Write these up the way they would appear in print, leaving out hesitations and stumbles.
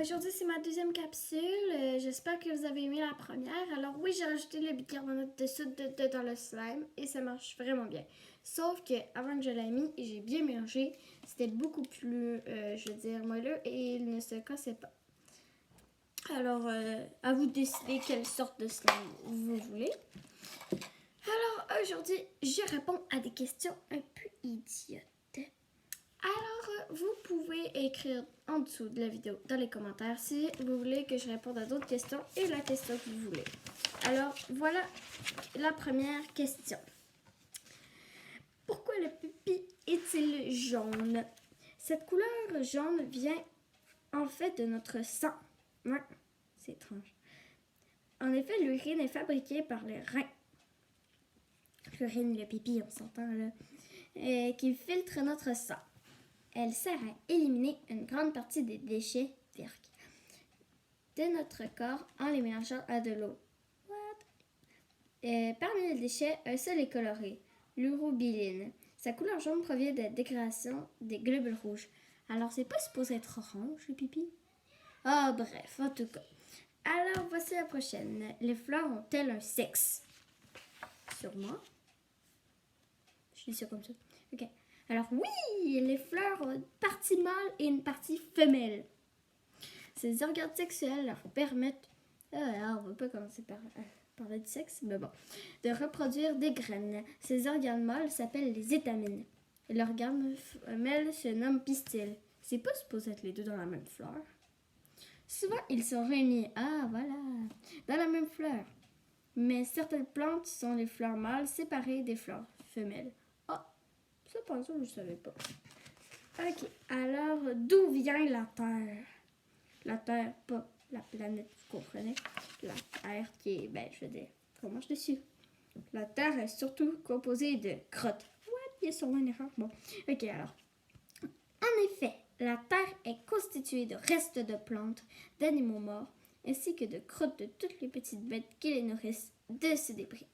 Aujourd'hui, c'est ma deuxième capsule. J'espère que vous avez aimé la première. Alors oui, j'ai rajouté le bicarbonate de soude dans le slime et ça marche vraiment bien. Sauf que avant que je l'aie mis, j'ai bien mélangé. C'était beaucoup plus, moelleux et il ne se cassait pas. Alors, à vous de décider quelle sorte de slime vous voulez. Alors aujourd'hui, je réponds à des questions un peu idiotes. Alors, vous pouvez écrire en dessous de la vidéo dans les commentaires si vous voulez que je réponde à d'autres questions et la question que vous voulez. Alors, voilà la première question. Pourquoi le pipi est-il jaune? Cette couleur jaune vient en fait de notre sang. Ouais, c'est étrange. En effet, l'urine est fabriquée par les reins. L'urine, le pipi, on s'entend là. Qui filtre notre sang. Elle sert à éliminer une grande partie des déchets de notre corps en les mélangeant à de l'eau. Parmi les déchets, un seul est coloré, l'urobiline. Sa couleur jaune provient de la dégradation des globules rouges. Alors, c'est pas supposé être orange, le pipi? Ah, bref, en tout cas. Alors, voici la prochaine. Les fleurs ont-elles un sexe? Sûrement. Je dis ça comme ça. Ok. Alors oui, les fleurs ont une partie mâle et une partie femelle. Ces organes sexuels leur permettent, on va pas commencer par parler de sexe, mais bon, de reproduire des graines. Ces organes mâles s'appellent les étamines. L'organe femelle se nomme pistil. C'est pas supposé être les deux dans la même fleur. Souvent, ils sont réunis, dans la même fleur. Mais certaines plantes sont les fleurs mâles séparées des fleurs femelles. Ça, par exemple, je ne savais pas. Ok, alors, d'où vient la Terre? La Terre, pas la planète, vous comprenez? La Terre qui est, qu'on marche dessus. La Terre est surtout composée de crottes. Il y a sûrement une erreur. Bon, ok, alors. En effet, la Terre est constituée de restes de plantes, d'animaux morts, ainsi que de crottes de toutes les petites bêtes qui les nourrissent de ces débris.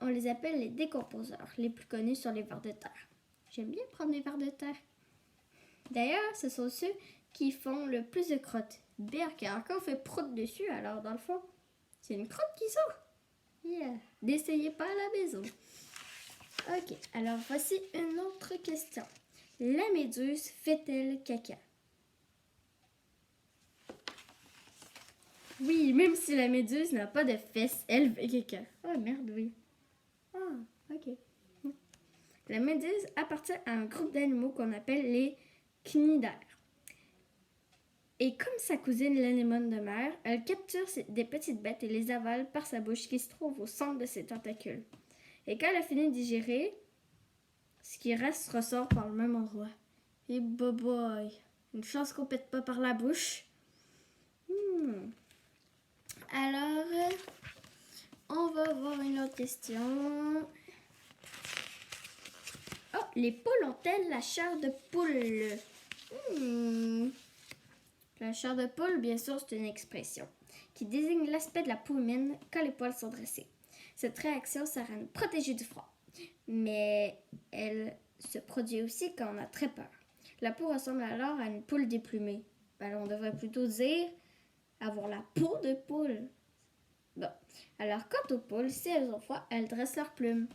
On les appelle les décomposeurs. Les plus connus sont les vers de terre. J'aime bien prendre les vers de terre. D'ailleurs, ce sont ceux qui font le plus de crottes. Car quand on fait prout dessus, alors dans le fond, c'est une crotte qui sort. N'essayez pas à la maison. Ok, alors voici une autre question. La méduse fait-elle caca? Oui, même si la méduse n'a pas de fesses, elle fait caca. Oh merde, oui. Ok. La méduse appartient à un groupe d'animaux qu'on appelle les cnidaires. Et comme sa cousine l'anémone de mer, elle capture des petites bêtes et les avale par sa bouche qui se trouve au centre de ses tentacules. Et quand elle a fini de digérer, ce qui reste ressort par le même endroit. Et boy, une chance qu'on pète pas par la bouche. Alors, on va voir une autre question. Les poules ont-elles la chair de poule? La chair de poule, bien sûr, c'est une expression qui désigne l'aspect de la poule quand les poils sont dressés. Cette réaction sert à nous protéger du froid, mais elle se produit aussi quand on a très peur. La peau ressemble alors à une poule déplumée. On devrait plutôt dire avoir la peau de poule. Bon, alors quant aux poules, si elles ont froid, elles dressent leurs plumes.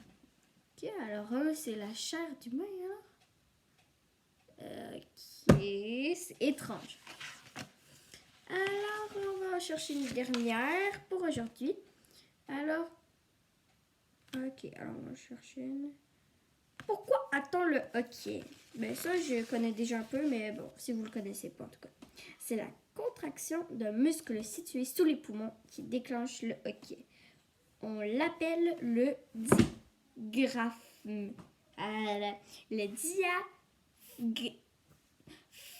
Ok, alors c'est la chair d'humain, Ok, c'est étrange. Alors, on va chercher une dernière pour aujourd'hui. Alors, ok, alors on va chercher une. Pourquoi a-t-on le hoquet? Ça, je connais déjà un peu, mais bon, si vous le connaissez pas en tout cas. C'est la contraction d'un muscle situé sous les poumons qui déclenche le hoquet. On l'appelle le diaphragme. Le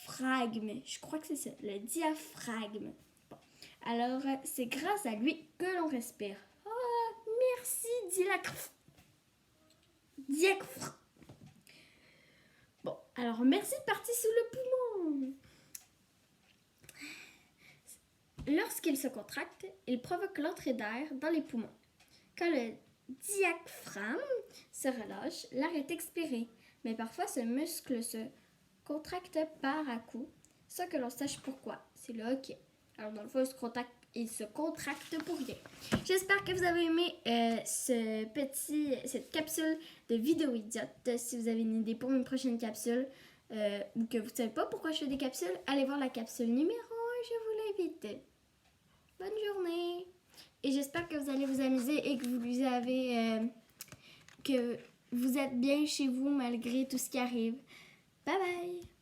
diaphragme. Je crois que c'est ça, le diaphragme. Bon. Alors, c'est grâce à lui que l'on respire. Merci, diaphragme. Bon, alors merci de partir sous le poumon. Lorsqu'il se contracte, il provoque l'entrée d'air dans les poumons. Quand le diaphragme se relâche, l'air est expiré. Mais parfois, ce muscle se contracte par à coup, sans que l'on sache pourquoi. C'est le hockey. Alors, dans le fond, il se contracte pour rien. J'espère que vous avez aimé cette capsule de vidéo idiote. Si vous avez une idée pour une prochaine capsule ou que vous ne savez pas pourquoi je fais des capsules, allez voir la capsule numéro 1, je vous l'invite. Bonne journée! Et j'espère que vous allez vous amuser et que que vous êtes bien chez vous malgré tout ce qui arrive. Bye bye!